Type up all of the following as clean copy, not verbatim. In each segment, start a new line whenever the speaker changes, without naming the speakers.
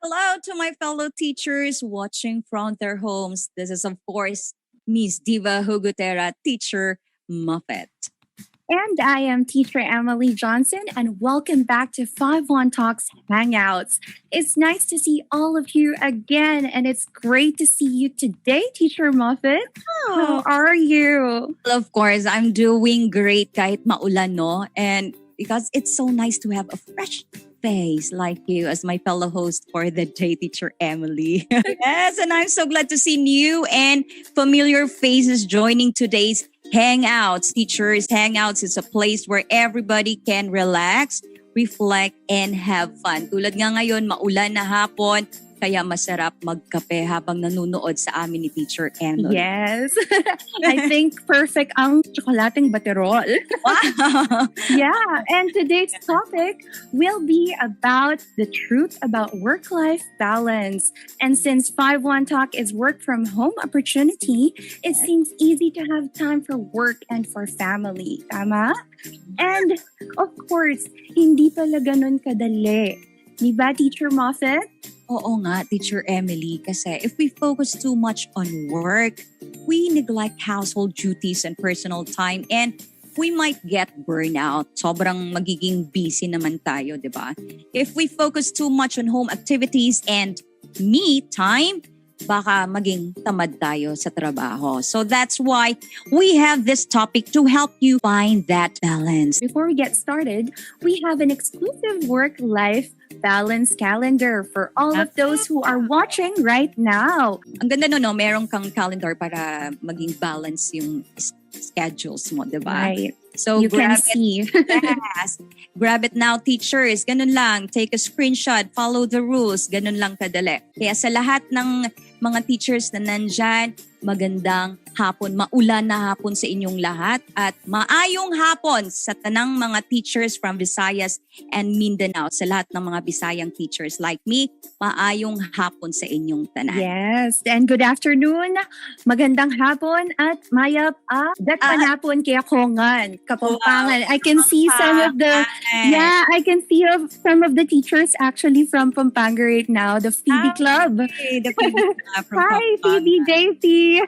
Hello to my fellow teachers watching from their homes. This is, of course, Miss Diva Hugutera, Teacher Muffet.
And I am teacher Emily Johnson, and welcome back to 5-1 Talks Hangouts. It's nice to see all of you again, and it's great to see you today, Teacher Muffet. How are you?
Well, of course, I'm doing great kahit maulan, no? And because it's so nice to have a fresh face like you as my fellow host for the day, Teacher Emily. Yes, and I'm so glad to see new and familiar faces joining today's Hangouts. Teachers Hangouts is a place where everybody can relax, reflect, and have fun. Tulad nga ngayon, maulan na hapon, kaya masarap magkape habang nanonood sa amin ni Teacher Emily.
Yes. I think perfect ang tsokolating baterol.
Wow!
Yeah, and today's topic will be about the truth about work-life balance. And since 5-1 Talk is work from home opportunity, it seems easy to have time for work and for family. Tama? And of course, hindi pala ganun kadali. Di ba, Teacher Muffet?
Oo nga, Teacher Emily, kasi if we focus too much on work, we neglect household duties and personal time, and we might get burnout. Sobrang magiging busy naman tayo, di ba? If we focus too much on home activities and me time, baka maging tamad tayo sa trabaho. So that's why we have this topic to help you find that balance.
Before we get started, we have an exclusive work-life balance calendar for all of those who are watching right now.
Ang ganda no, merong kang calendar para maging balance yung schedules mo, di ba?
Right.
So
You can
grab it.
see.
Yes. Grab it now, teachers. Ganun lang. Take a screenshot. Follow the rules. Ganun lang kadali. Kaya sa lahat ng mga teachers na nandyan, magandang hapon. Maulan na hapon sa inyong lahat. At maayong hapon sa tanang mga teachers from Visayas and Mindanao. Sa lahat ng mga Visayang teachers like me, maayong hapon sa inyong tanan.
Yes. And good afternoon. Magandang hapon at mayap dat panapon kaya kongan, Kapampangan. I can see some of the I can see some of the teachers actually from Pampanga right now, the Phoebe Club.
Hey, the Phoebe Club from
Hi,
Pampanga.
Phoebe Daisy.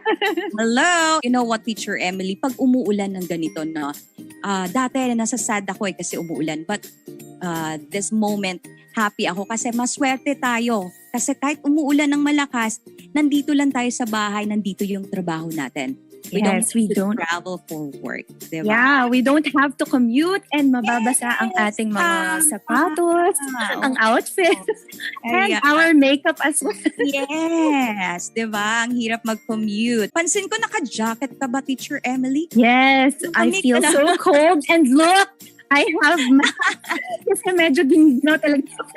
Hello! You know what, Teacher Emily? Pag umuulan ng ganito na, dati nasasad ako kasi umuulan. But this moment, happy ako kasi maswerte tayo. Kasi kahit umuulan ng malakas, nandito lang tayo sa bahay, nandito yung trabaho natin. We don't travel for work. Diba?
Yeah, we don't have to commute and mababasa ang ating mga sapatos, ang outfit, and our makeup as well.
Yes, diba? Ang hirap mag-commute. Pansin ko naka-jacket ka ba, Teacher Emily?
Yes, I feel so cold. And look, I have kasi medyo ginignaw talaga ako.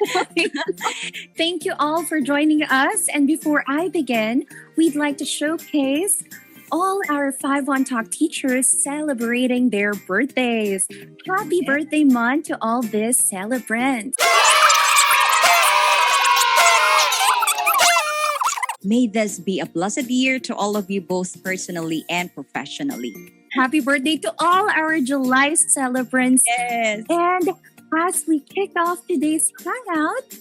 Thank you all for joining us. And before I begin, we'd like to showcase all our 5-1 Talk teachers celebrating their birthdays. Happy birthday month to all these celebrants.
May this be a blessed year to all of you, both personally and professionally.
Happy birthday to all our July celebrants.
Yes.
And as we kick off today's hangout,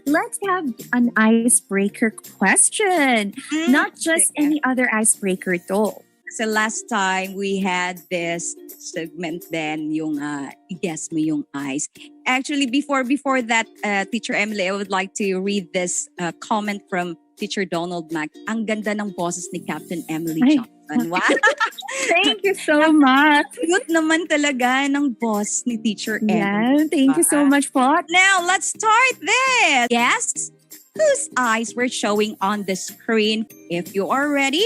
let's have an icebreaker question. Not just any other icebreaker though.
So last time we had this segment then yung i-guess mo yung eyes. Actually, before that, Teacher Emily, I would like to read this comment from Teacher Donald Mac. Ang ganda ng boses ni Captain Emily Johnson. Wow!
Thank you so much.
Cute naman talaga ng boss ni Teacher Emily.
Yeah, thank you so much po.
Now, let's start this. Guess whose eyes we're showing on the screen. If you are ready,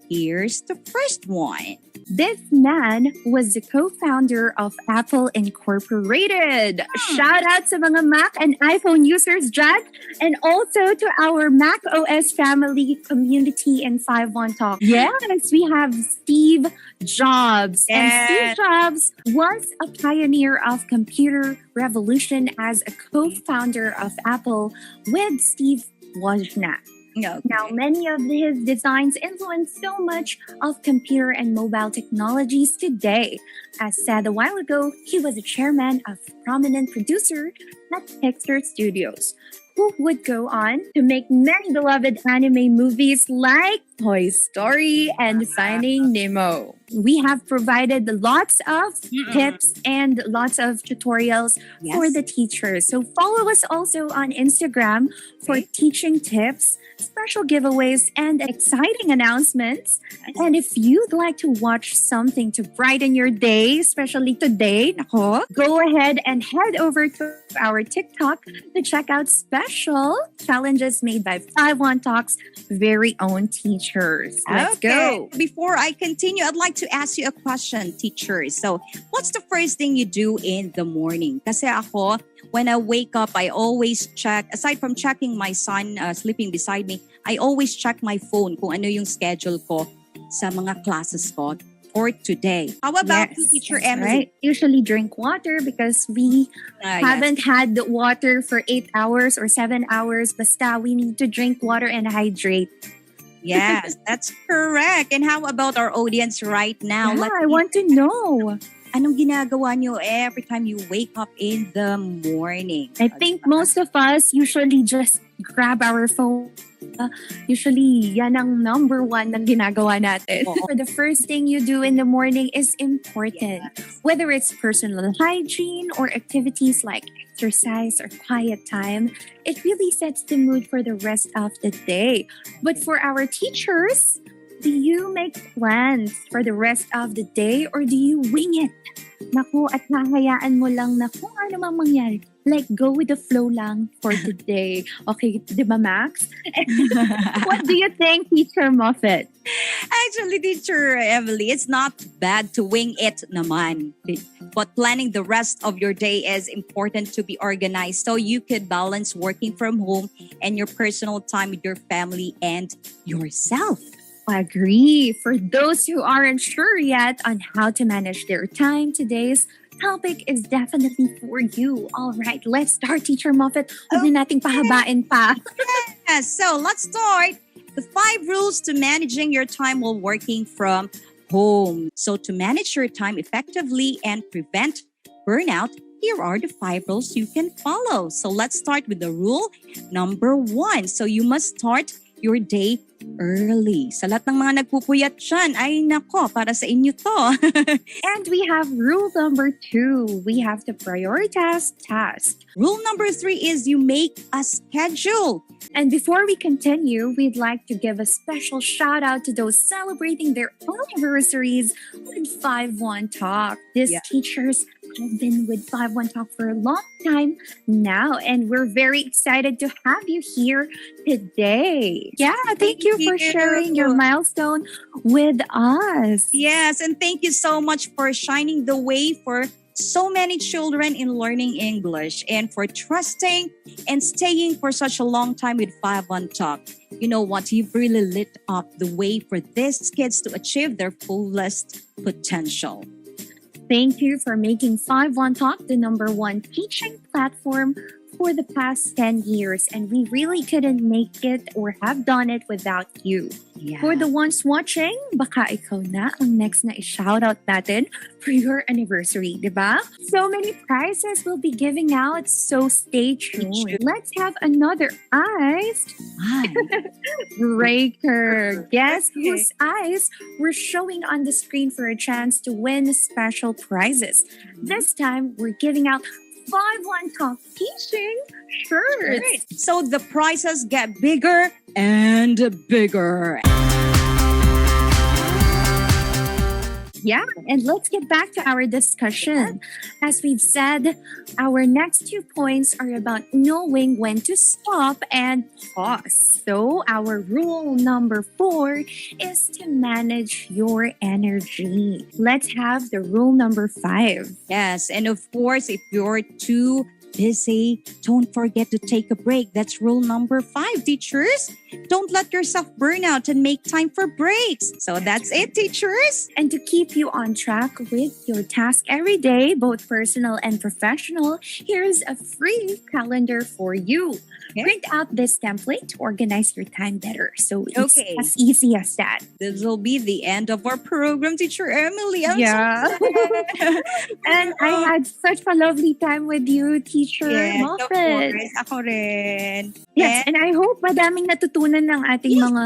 here's the first one.
This man was the co-founder of Apple Incorporated. Shout out to mga Mac and iPhone users dyan, and also to our Mac OS family community in 5-1 Talk. Yes, we have Steve Jobs.
Yes.
And Steve Jobs was a pioneer of computer revolution as a co-founder of Apple with Steve Wozniak.
Okay.
Now, many of his designs influence so much of computer and mobile technologies today. As said a while ago, he was a chairman of prominent producer at Pixar Studios. who would go on to make many beloved anime movies like Toy Story and Finding Nemo. We have provided lots of tips and lots of tutorials for the teachers. So follow us also on Instagram for teaching tips, special giveaways, and exciting announcements. And if you'd like to watch something to brighten your day, especially today, nako, go ahead and head over to our TikTok to check out special challenges made by 51 Talks very own teachers. Let's go.
Before I continue, I'd like to ask you a question, teachers. So, what's the first thing you do in the morning? Kasi ako, when I wake up, I always check, aside from checking my son sleeping beside me, I always check my phone kung ano yung schedule ko sa mga classes ko for today. How about you, Teacher Emily?
Right. Usually drink water because we haven't had water for 8 hours or 7 hours. Basta we need to drink water and hydrate.
Yes, that's correct. And how about our audience right now?
Yeah, I want to know.
Anong ginagawa nyo every time you wake up in the morning?
I think most of us usually just grab our phone. Usually, yan ang number one na ginagawa natin. For the first thing you do in the morning is important. Whether it's personal hygiene or activities like exercise or quiet time, it really sets the mood for the rest of the day. But for our teachers, do you make plans for the rest of the day or do you wing it? Naku, at hahayaan mo lang na kung ano mang mangyari. Like, go with the flow lang for today. Okay, di ba, Max? What do you think, Teacher Moffat?
Actually, Teacher Emily, it's not bad to wing it naman. But planning the rest of your day is important to be organized so you could balance working from home and your personal time with your family and yourself.
Agree. For those who aren't sure yet on how to manage their time, today's topic is definitely for you. All right, let's start, Teacher Moffat. Huwag na nating pahabain pa.
Yes, so let's start. The 5 rules to managing your time while working from home. So to manage your time effectively and prevent burnout, here are the 5 rules you can follow. So let's start with the rule number 1. So you must start your day early. Sa lahat ng mga nagpupuyat dyan, ay nako, para sa inyo to.
And we have rule number 2. We have to prioritize tasks.
Rule number 3 is you make a schedule.
And before we continue, we'd like to give a special shout out to those celebrating their anniversaries with 51 Talk. These teachers have been with 51 Talk for a long time now, and we're very excited to have you here today. Yeah, thank you for sharing your milestone with us.
Yes, and thank you so much for shining the way for so many children in learning English and for trusting and staying for such a long time with 51 Talk. You know what? You've really lit up the way for these kids to achieve their fullest potential.
Thank you for making 51 Talk the number 1 teaching platform for the past 10 years, and we really couldn't make it or have done it without you.
Yeah.
For the ones watching, baka ikaw na ang next na i-shoutout natin for your anniversary, di ba? So many prizes we'll be giving out, so stay tuned. Let's have another iced breaker. Guess whose eyes we're showing on the screen for a chance to win special prizes. This time, we're giving out 51 Talk teaching shirts.
So the prizes get bigger and bigger.
Yeah, and let's get back to our discussion. As we've said, our next 2 points are about knowing when to stop and pause. So our rule number 4 is to manage your energy. Let's have the rule number 5.
Yes, and of course, if you're too busy, don't forget to take a break. That's rule number 5, teachers. Don't let yourself burn out and make time for breaks. So that's it, teachers.
And to keep you on track with your task every day, both personal and professional, here's a free calendar for you. Okay. Print out this template to organize your time better. So it's as easy as that.
This will be the end of our program, Teacher Emily.
And I had such a lovely time with you, Teacher
Yes, of
Moffat.
course. Ako rin.
Yes, and I hope madaming natutunan ng ating mga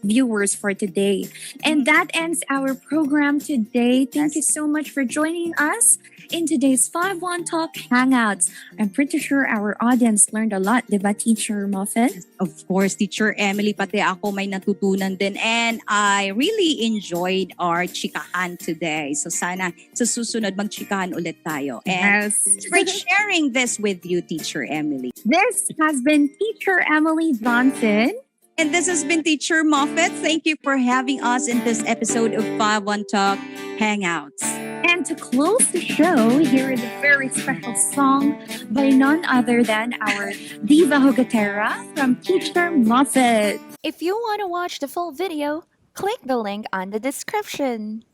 viewers for today. And that ends our program today. Thank you so much for joining us in today's 5-1 Talk Hangouts. I'm pretty sure our audience learned a lot, diba, Teacher Moffat?
Of course, Teacher Emily, pati ako may natutunan din. And I really enjoyed our chikahan today. So sana sa susunod magchikahan ulit tayo. And
Yes.
for sharing this with you, Teacher Emily.
This has been Teacher Emily Johnson.
And this has been Teacher Moffat. Thank you for having us in this episode of 5-1 Talk Hangouts.
And to close the show, here is a very special song by none other than our Diva Hogatera from Teacher Moffat.
If you want to watch the full video, click the link on the description.